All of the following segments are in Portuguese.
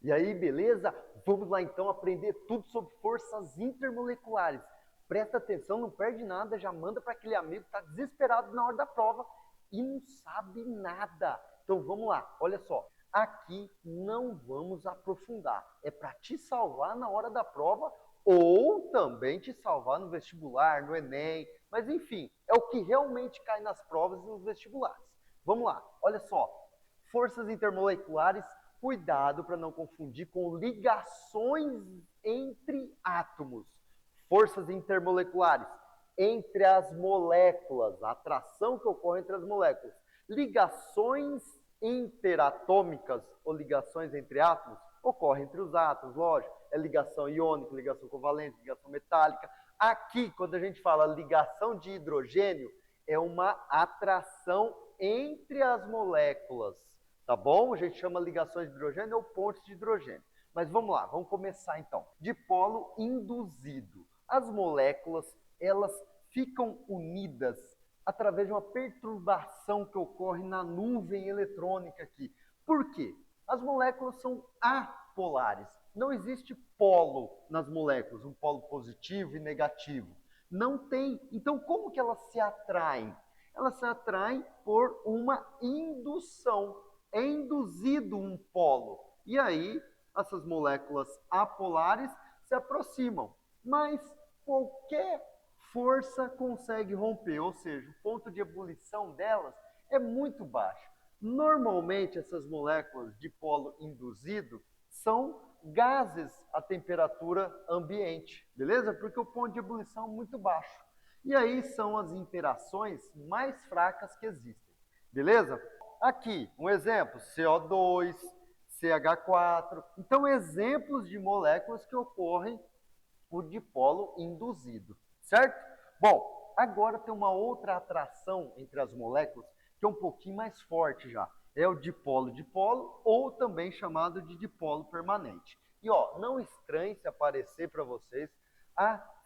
E aí, beleza? Vamos lá então aprender tudo sobre forças intermoleculares. Presta atenção, não perde nada, já manda para aquele amigo que está desesperado na hora da prova e não sabe nada. Então vamos lá, olha só. Aqui não vamos aprofundar. É para te salvar na hora da prova ou também te salvar no vestibular, no Enem. Mas enfim, é o que realmente cai nas provas e nos vestibulares. Vamos lá, olha só. Forças intermoleculares, cuidado para não confundir com ligações entre átomos. Forças intermoleculares, entre as moléculas, a atração que ocorre entre as moléculas. Ligações interatômicas ou ligações entre átomos ocorrem entre os átomos, lógico. É ligação iônica, ligação covalente, ligação metálica. Aqui, quando a gente fala ligação de hidrogênio, é uma atração entre as moléculas, tá bom? A gente chama ligações de hidrogênio ou pontes de hidrogênio. Mas vamos lá, vamos começar então. Dipolo induzido. As moléculas, elas ficam unidas através de uma perturbação que ocorre na nuvem eletrônica aqui. Por quê? As moléculas são apolares. Não existe polo nas moléculas, um polo positivo e negativo. Não tem. Então, como que elas se atraem? Elas se atraem por uma indução. É induzido um polo. E aí, essas moléculas apolares se aproximam. Mas qualquer força consegue romper, ou seja, o ponto de ebulição delas é muito baixo. Normalmente, essas moléculas de polo induzido são gases à temperatura ambiente, beleza? Porque o ponto de ebulição é muito baixo. E aí são as interações mais fracas que existem, beleza? Aqui, um exemplo, CO2, CH4. Então, exemplos de moléculas que ocorrem por dipolo induzido, certo? Bom, agora tem uma outra atração entre as moléculas que é um pouquinho mais forte já. É o dipolo-dipolo ou também chamado de dipolo permanente. E ó, não estranhe se aparecer para vocês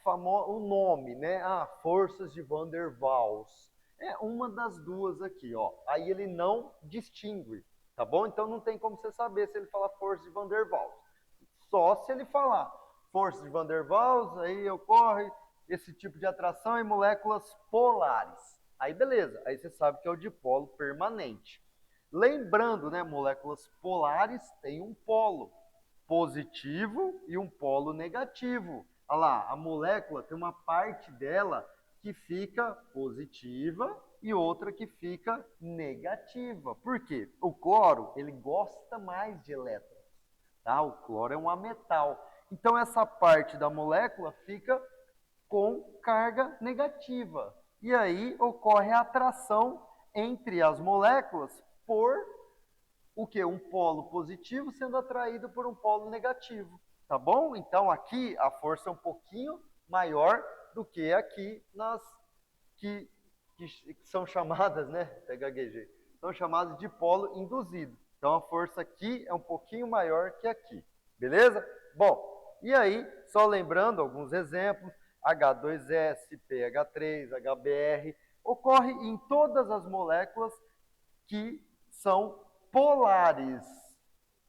o nome, né? Forças de Van der Waals. É uma das duas aqui, ó. Aí ele não distingue, tá bom? Então não tem como você saber se ele fala força de Van der Waals. Só se ele falar força de Van der Waals, aí ocorre esse tipo de atração em moléculas polares. Aí beleza, aí você sabe que é o dipolo permanente. Lembrando, né, moléculas polares têm um polo positivo e um polo negativo. Olha lá, a molécula tem uma parte dela que fica positiva e outra que fica negativa. Por quê? O cloro, ele gosta mais de elétrons. Tá? O cloro é um ametal. Então, essa parte da molécula fica com carga negativa. E aí ocorre a atração entre as moléculas por o que? Um polo positivo sendo atraído por um polo negativo. Tá bom? Então, aqui a força é um pouquinho maior do que aqui nas que, que são chamadas, né? Até gaguejei. São chamadas de polo induzido. Então a força aqui é um pouquinho maior que aqui. Beleza? Bom, e aí, só lembrando alguns exemplos, H2S, PH3, HBr, ocorre em todas as moléculas que são polares.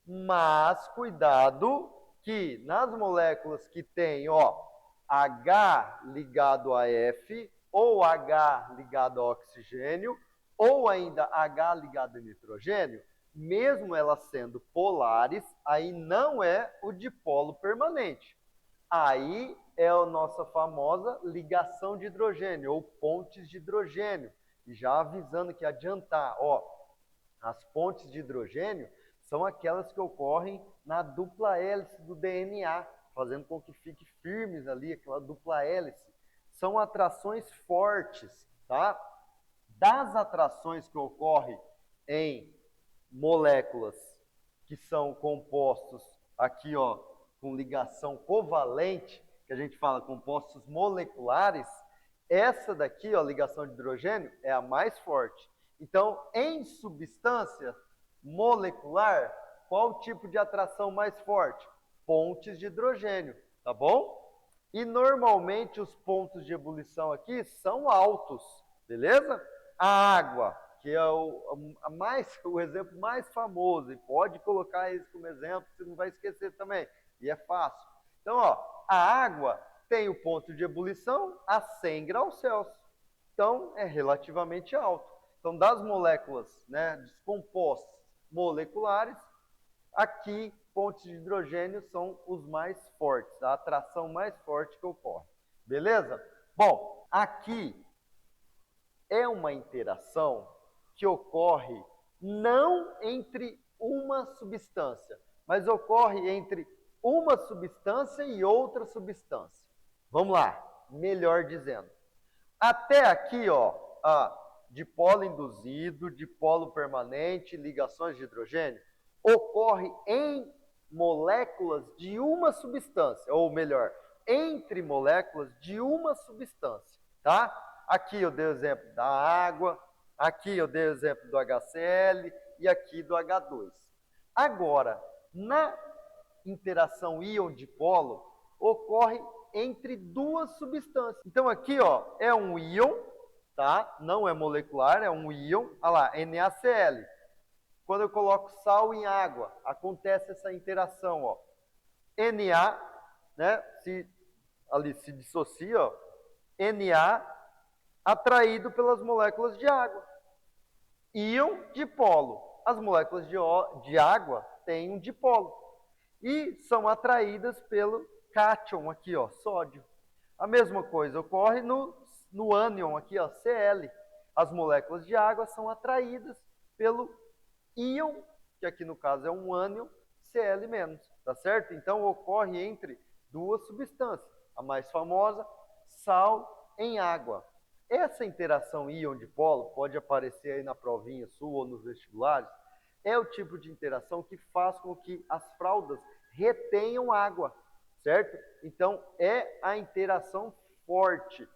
Mas cuidado que nas moléculas que tem, ó, H ligado a F, ou H ligado a oxigênio, ou ainda H ligado a nitrogênio, mesmo elas sendo polares, aí não é o dipolo permanente. Aí é a nossa famosa ligação de hidrogênio, ou pontes de hidrogênio. E já avisando que adiantar, ó, as pontes de hidrogênio são aquelas que ocorrem na dupla hélice do DNA, fazendo com que fique firmes ali, aquela dupla hélice. São atrações fortes, tá? Das atrações que ocorrem em moléculas que são compostos aqui, ó, com ligação covalente, que a gente fala compostos moleculares, essa daqui, ó, ligação de hidrogênio, é a mais forte. Então, em substância molecular, qual tipo de atração mais forte? Pontes de hidrogênio, tá bom? E normalmente os pontos de ebulição aqui são altos, beleza? A água, que é o exemplo mais famoso, e pode colocar isso como exemplo, você não vai esquecer também, e é fácil. Então, ó, a água tem o ponto de ebulição a 100 graus Celsius, então é relativamente alto. Então, das moléculas, né, descompostas moleculares, aqui pontos de hidrogênio são os mais fortes, a atração mais forte que ocorre. Beleza? Bom, aqui é uma interação que ocorre não entre uma substância, mas ocorre entre uma substância e outra substância. Vamos lá, melhor dizendo. Até aqui, ó, dipolo induzido, dipolo permanente, ligações de hidrogênio, ocorre em moléculas de uma substância, ou melhor, entre moléculas de uma substância, tá? Aqui eu dei o exemplo da água, aqui eu dei o exemplo do HCl e aqui do H2. Agora, na interação íon-dipolo, ocorre entre duas substâncias. Então aqui, ó, é um íon, tá? Não é molecular, é um íon. Olha lá, NaCl. Quando eu coloco sal em água, acontece essa interação, ó. Na, né, ali se dissocia, ó, Na atraído pelas moléculas de água. Íon dipolo. As moléculas de água têm um dipolo e são atraídas pelo cátion aqui, ó, sódio. A mesma coisa ocorre no ânion aqui, ó, Cl. As moléculas de água são atraídas pelo íon, que aqui no caso é um ânion, Cl-, tá certo? Então ocorre entre duas substâncias. A mais famosa, sal em água. Essa interação íon-dipolo pode aparecer aí na provinha sua ou nos vestibulares. É o tipo de interação que faz com que as fraldas retenham água, certo? Então, é a interação forte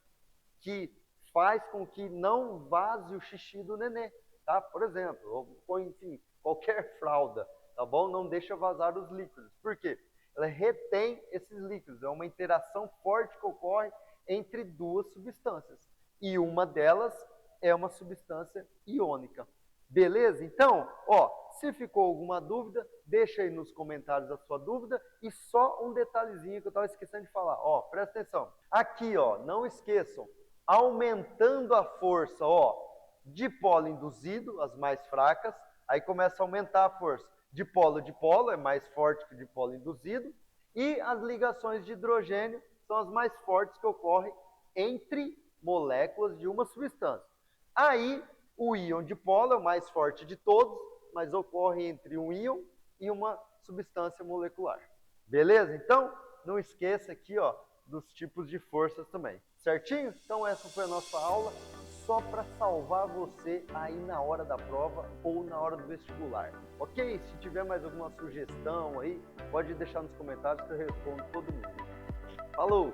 que faz com que não vaze o xixi do nenê, tá? Por exemplo, ou enfim, qualquer fralda, tá bom? Não deixa vazar os líquidos. Por quê? Ela retém esses líquidos. É uma interação forte que ocorre entre duas substâncias. E uma delas é uma substância iônica. Beleza? Então, ó, se ficou alguma dúvida, deixa aí nos comentários a sua dúvida. E só um detalhezinho que eu estava esquecendo de falar. Ó, presta atenção. Aqui, ó, não esqueçam, aumentando a força, ó, dipolo induzido, as mais fracas, aí começa a aumentar a força. Dipolo é mais forte que o dipolo induzido. E as ligações de hidrogênio são as mais fortes que ocorrem entre moléculas de uma substância. Aí, o íon dipolo é o mais forte de todos, mas ocorre entre um íon e uma substância molecular. Beleza? Então, não esqueça aqui, ó, dos tipos de forças também. Certinho? Então, essa foi a nossa aula, só para salvar você aí na hora da prova ou na hora do vestibular. Ok? Se tiver mais alguma sugestão aí, pode deixar nos comentários que eu respondo todo mundo. Falou!